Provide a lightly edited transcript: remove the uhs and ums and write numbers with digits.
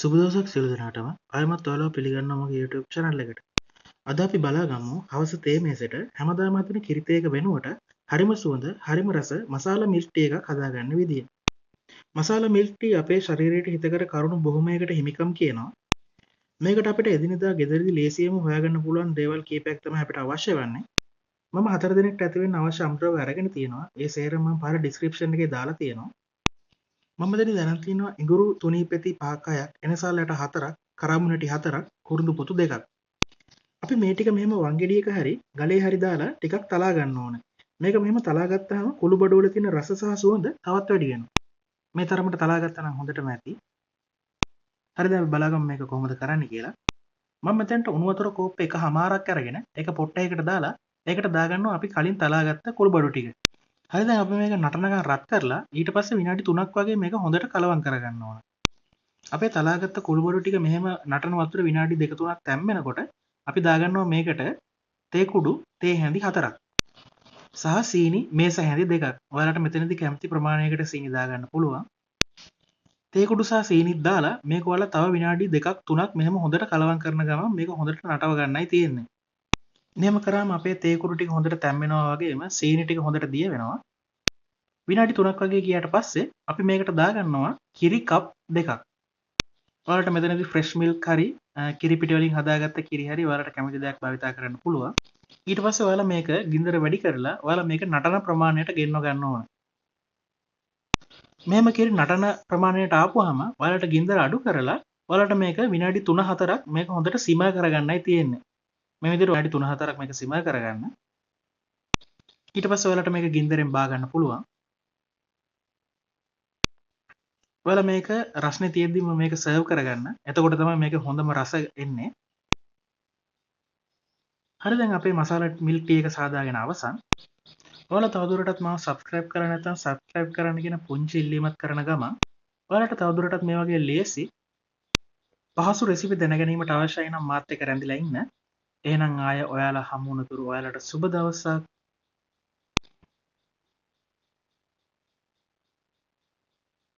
සුබ දවසක් සියලු දෙනාටම. ආයෙමත් ඔයාලව පිළිගන්නවා මගේ YouTube channel එකට. අද අපි බලාගමු හවස තේ මේසෙට හැමදාම හදන කිරි තේක වෙනුවට හරිම සුවඳ, හරිම රස මසාලා මිල්ක් ටී එකක් හදාගන්න විදිය. මසාලා මිල්ක් ටී අපේ ශරීරයට හිතකර කරුණු බොහොමයකට හිමිකම් කියනවා. මේකට අපිට එදිනෙදා ගෙදරදී ලේසියෙන්ම හොයාගන්න පුළුවන් දේවල් කීපයක් තමයි අපිට අවශ්‍ය වන්නේ. මම 4 දිනකට ඇති වෙන්න අවශ්‍ය අමුද්‍රව්‍ය අරගෙන තියෙනවා. ඒ සේරම මම පහළ description එකේ දාලා තියෙනවා. මම දැනන් තියෙනවා ඉඟුරු තුනී පෙති 5ක් 6ක් එනසාලට 4ක් කරාමුණටි 4ක් කුරුඳු පොතු 2ක්. අපි මේ ටික මෙහෙම වංගෙඩියක හරි ගලේ හරි දාලා ටිකක් තලා ගන්න ඕන. මේක මෙහෙම තලා ගත්තාම කුළු බඩු වල තියෙන රස සහ සුවඳ තවත් වැඩි වෙනවා. මේ තරමට තලා ගත්තා නම් හොඳටම ඇති. හරි දැන් අපි බලගමු මේක කොහොමද කරන්නේ කියලා. මම මෙතෙන්ට උණු වතුර කෝප්ප එකමාරක් අරගෙන ඒක පොට්ටයකට දාලා ඒකට දාගන්නවා අපි කලින් තලා ගත්ත කුළු බඩු ටික. හරි දැන් අපි මේක නටනකම් රත් කරලා ඊට පස්සේ විනාඩි 3ක් වගේ මේක හොඳට කලවම් කරගන්න ඕන. අපේ තලාගත්ත කුළු බඩු ටික මෙහෙම නටන වතුර විනාඩි 2-3ක් තැම්බෙනකොට අපි දාගන්නවා මේකට තේ කුඩු තේ හැඳි 4ක් සහ සීනි මේස හැඳි 2ක්. ඔයාලට මෙතනදී කැමති ප්‍රමාණයකට සීනි දාගන්න පුළුවන්. තේ කුඩු සහ සීනිත් දාලා මේක ඔයාලා තව විනාඩි 2-3ක් මෙහෙම හොඳට කලවම් කරන ගමන් මේක හොඳට නටව ගන්නයි තියෙන්නේ. මෙහෙම කරාම අපේ තේ කුඩු ටික හොඳට තැම්බෙනවා වගේම සීනි ටික හොඳට දිය වෙනවා. විනාඩි 3ක් වගේ ගියාට පස්සේ අපි මේකට දාගන්නවා කිරි කප් 2ක්. ඔයාලට මෙතනදී ෆ්‍රෙෂ් මිල්ක් හරි කිරි පිටි වලින් හදාගත්ත කිරි හරි ඔයාලට කැමති දෙයක් භාවිතා කරන්න පුළුවන්. ඊට පස්සේ ඔයාලා මේක ගින්දර වැඩි කරලා ඔයාලා මේක නටන ප්‍රමාණයට ගෙන්ව ගන්න ඕන. මෙහෙම කිරි නටන ප්‍රමාණයට ආපුවාම ඔයාලට ගින්දර අඩු කරලා ඔයාලට මේක විනාඩි 3-4ක් මේක හොඳට සිමර් කරගන්නයි තියෙන්නේ. මේ විදිහට විනාඩි 3-4ක් මේක සිමර් කරගන්න. ඊට පස්සේ ඔයාලට මේක ගින්දරෙන් බා ගන්න පුළුවන්. ඔයාලා මේක රස්නේ තියෙද්දිම මේක සර්ව් කරගන්න. එතකොට තමයි මේක හොඳම රස එන්නේ. හරි දැන් අපේ මසාලා මිල්ක් ටී එක සාදාගෙන අවසන්. ඔයාලා තවදුරටත් මාව subscribe කරලා නැත්නම් subscribe කරන්න කියන පුංචි ඉල්ලීමක් කරන ගමන් ඔයාලට තවදුරටත් මේ වගේ ලේසි පහසු රෙසිපි දැන ගැනීමට අවශ්‍යයි නම් මාත් එක්ක රැඳිලා ඉන්න. එහෙනම් ආය ඔයාලා හමු වුණතුරු ඔයාලට සුබ දවසක්.